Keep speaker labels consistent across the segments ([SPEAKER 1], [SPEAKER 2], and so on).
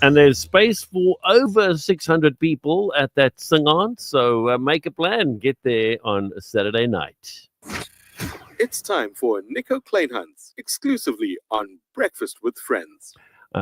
[SPEAKER 1] And there's space for over 600 people at that sing-on, so make a plan. Get there on Saturday night.
[SPEAKER 2] It's time for Nico Kleynhans, exclusively on Breakfast with Friends.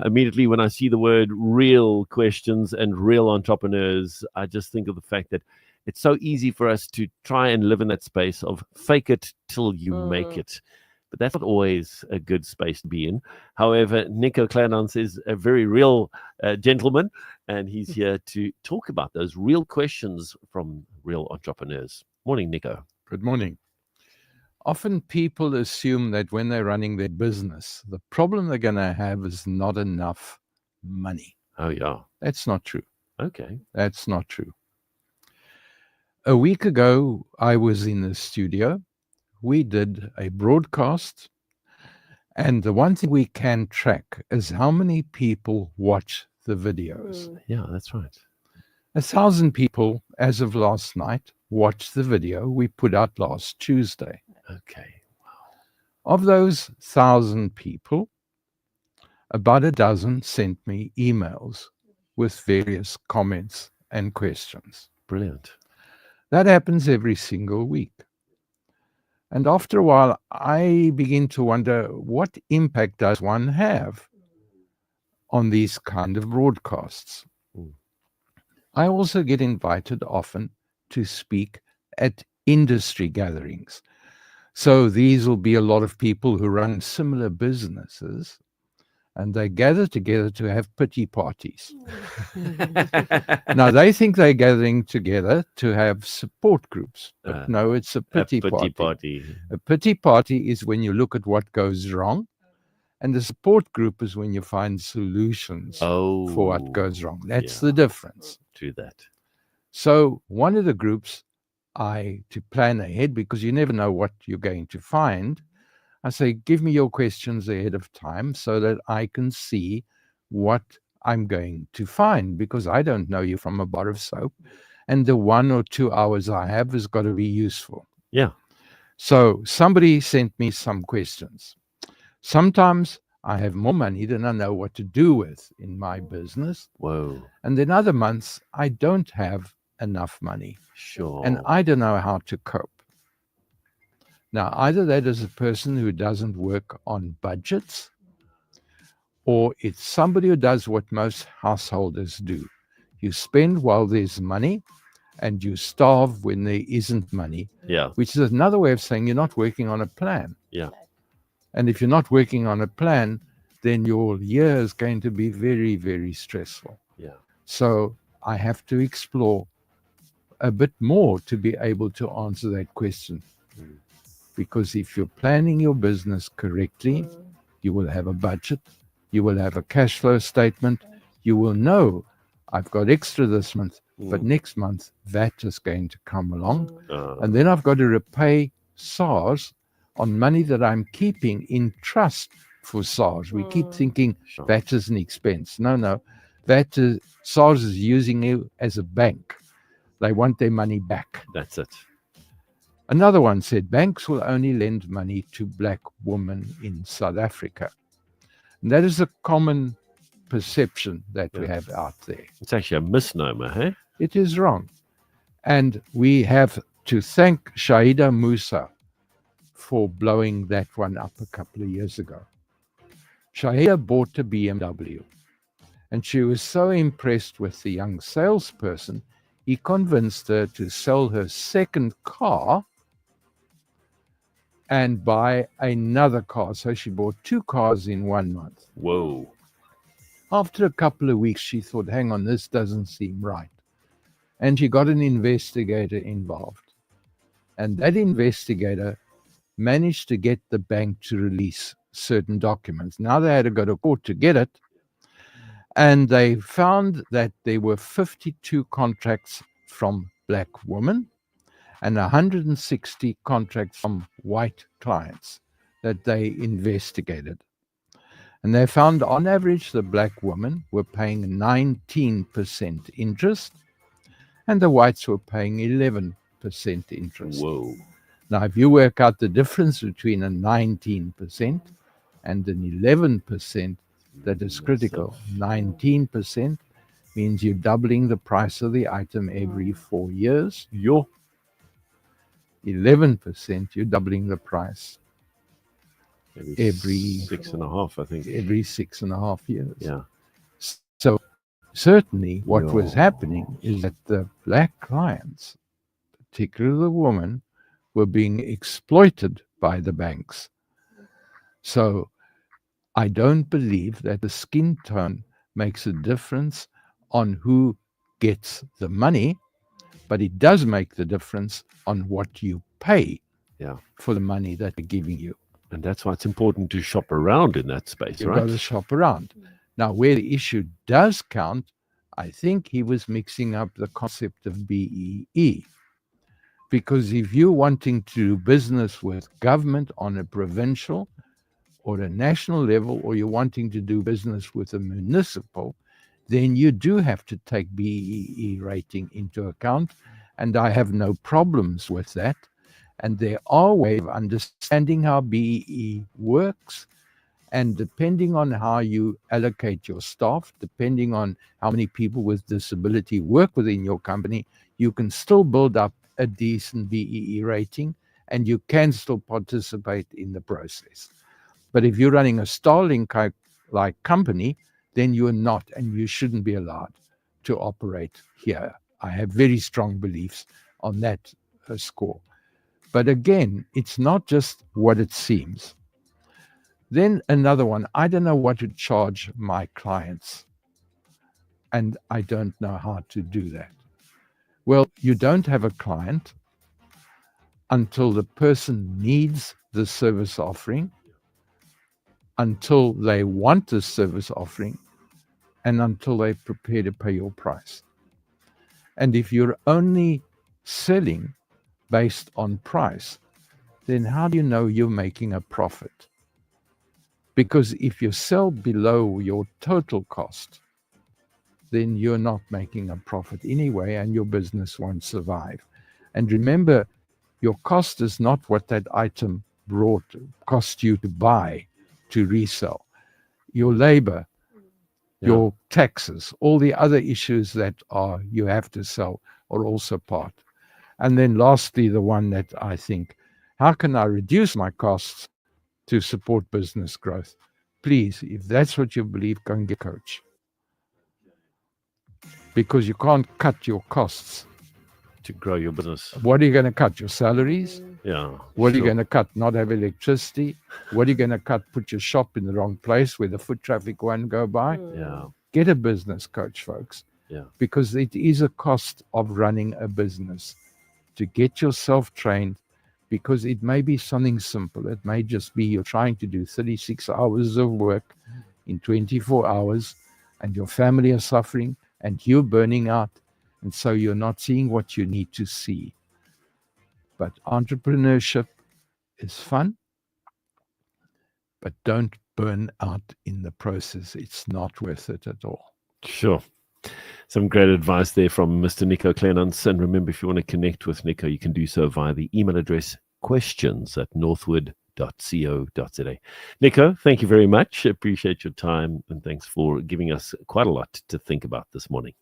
[SPEAKER 1] Immediately when I see the word real questions and real entrepreneurs, I just think of the fact that it's so easy for us to try and live in that space of fake it till you make it. But that's not always a good space to be in. However, Nico Kleynhans is a very real gentleman, and he's here to talk about those real questions from real entrepreneurs. Morning, Nico.
[SPEAKER 3] Good morning. Often people assume that when they're running their business, the problem they're going to have is not enough money.
[SPEAKER 1] Oh, yeah.
[SPEAKER 3] That's not true.
[SPEAKER 1] Okay.
[SPEAKER 3] That's not true. A week ago, I was in the studio. We did a broadcast, and the one thing we can track is how many people watch the videos.
[SPEAKER 1] Yeah, that's right.
[SPEAKER 3] 1,000 people, as of last night, watched the video we put out last Tuesday.
[SPEAKER 1] Okay.
[SPEAKER 3] Of those 1,000 people, about a dozen sent me emails with various comments and questions.
[SPEAKER 1] Brilliant.
[SPEAKER 3] That happens every single week. And after a while, I begin to wonder, what impact does one have on these kind of broadcasts? I also get invited often to speak at industry gatherings. So these will be a lot of people who run similar businesses, and they gather together to have pity parties. Now, they think they're gathering together to have support groups, but no, it's a pity party. A pity party is when you look at what goes wrong, and the support group is when you find solutions for what goes wrong. That's the difference.
[SPEAKER 1] To that.
[SPEAKER 3] So one of the groups, to plan ahead, because you never know what you're going to find, I say, give me your questions ahead of time so that I can see what I'm going to find, because I don't know you from a bar of soap, and the 1 or 2 hours I have has got to be useful.
[SPEAKER 1] Yeah.
[SPEAKER 3] So somebody sent me some questions. Sometimes I have more money than I know what to do with in my business.
[SPEAKER 1] Whoa.
[SPEAKER 3] And then other months I don't have enough money.
[SPEAKER 1] Sure.
[SPEAKER 3] And I don't know how to cope. Now, either that is a person who doesn't work on budgets, or it's somebody who does what most householders do. You spend while there's money, and you starve when there isn't money.
[SPEAKER 1] Yeah.
[SPEAKER 3] Which is another way of saying you're not working on a plan.
[SPEAKER 1] Yeah.
[SPEAKER 3] And if you're not working on a plan, then your year is going to be very, very stressful.
[SPEAKER 1] Yeah.
[SPEAKER 3] So I have to explore a bit more to be able to answer that question. Because if you're planning your business correctly, you will have a budget, you will have a cash flow statement, you will know I've got extra this month, but next month VAT is going to come along. And then I've got to repay SARS on money that I'm keeping in trust for SARS. We keep thinking VAT is an expense. No. SARS is using you as a bank. They want their money back.
[SPEAKER 1] That's it.
[SPEAKER 3] Another one said, banks will only lend money to black women in South Africa. And that is a common perception that we have out there.
[SPEAKER 1] It's actually a misnomer, hey?
[SPEAKER 3] It is wrong. And we have to thank Shahida Musa for blowing that one up a couple of years ago. Shahida bought a BMW, and she was so impressed with the young salesperson, he convinced her to sell her second car and buy another car. So she bought 2 cars in 1 month.
[SPEAKER 1] Whoa.
[SPEAKER 3] After a couple of weeks, she thought, hang on, this doesn't seem right. And she got an investigator involved. And that investigator managed to get the bank to release certain documents. Now they had to go to court to get it. And they found that there were 52 contracts from black women and 160 contracts from white clients that they investigated. And they found on average the black women were paying 19% interest and the whites were paying 11% interest.
[SPEAKER 1] Whoa.
[SPEAKER 3] Now, if you work out the difference between a 19% and an 11%, that is critical. 19% means you're doubling the price of the item every 4 years. 11%, you're doubling the price every
[SPEAKER 1] 6.5, I think.
[SPEAKER 3] Every 6.5 years.
[SPEAKER 1] Yeah.
[SPEAKER 3] So certainly what was happening is that the black clients, particularly the women, were being exploited by the banks. So I don't believe that the skin tone makes a difference on who gets the money, but it does make the difference on what you pay for the money that they're giving you.
[SPEAKER 1] And that's why it's important to shop around in that space,
[SPEAKER 3] You've
[SPEAKER 1] right?
[SPEAKER 3] got to shop around. Now, where the issue does count, I think he was mixing up the concept of BEE. Because if you're wanting to do business with government on a provincial or a national level, or you're wanting to do business with a municipal, then you do have to take BEE rating into account. And I have no problems with that. And there are ways of understanding how BEE works. And depending on how you allocate your staff, depending on how many people with disability work within your company, you can still build up a decent BEE rating, and you can still participate in the process. But if you're running a Starlink-like company, then you're not, and you shouldn't be allowed to operate here. I have very strong beliefs on that score. But again, it's not just what it seems. Then another one, I don't know what to charge my clients, and I don't know how to do that. Well, you don't have a client until the person needs the service offering, until they want the service offering, and until they're prepared to pay your price. And if you're only selling based on price, then how do you know you're making a profit? Because if you sell below your total cost, then you're not making a profit anyway, and your business won't survive. And remember, your cost is not what that item cost you to buy, to resell. Your labor, your taxes, all the other issues that you have to sell are also part. And then lastly, the one that I think, how can I reduce my costs to support business growth? Please, if that's what you believe, go and get a coach. Because you can't cut your costs
[SPEAKER 1] to grow your business.
[SPEAKER 3] What are you going to cut? Your salaries?
[SPEAKER 1] Yeah.
[SPEAKER 3] What are you going to cut? Not have electricity? What are you going to cut? Put your shop in the wrong place where the foot traffic won't go by?
[SPEAKER 1] Yeah.
[SPEAKER 3] Get a business coach, folks.
[SPEAKER 1] Yeah.
[SPEAKER 3] Because it is a cost of running a business to get yourself trained, because it may be something simple. It may just be you're trying to do 36 hours of work in 24 hours and your family are suffering and you're burning out. And so you're not seeing what you need to see. But entrepreneurship is fun, but don't burn out in the process. It's not worth it at all.
[SPEAKER 1] Sure. Some great advice there from Mr. Nico Kleynhans. And remember, if you want to connect with Nico, you can do so via the email address questions@northwood.co.za. Nico, thank you very much. Appreciate your time, and thanks for giving us quite a lot to think about this morning.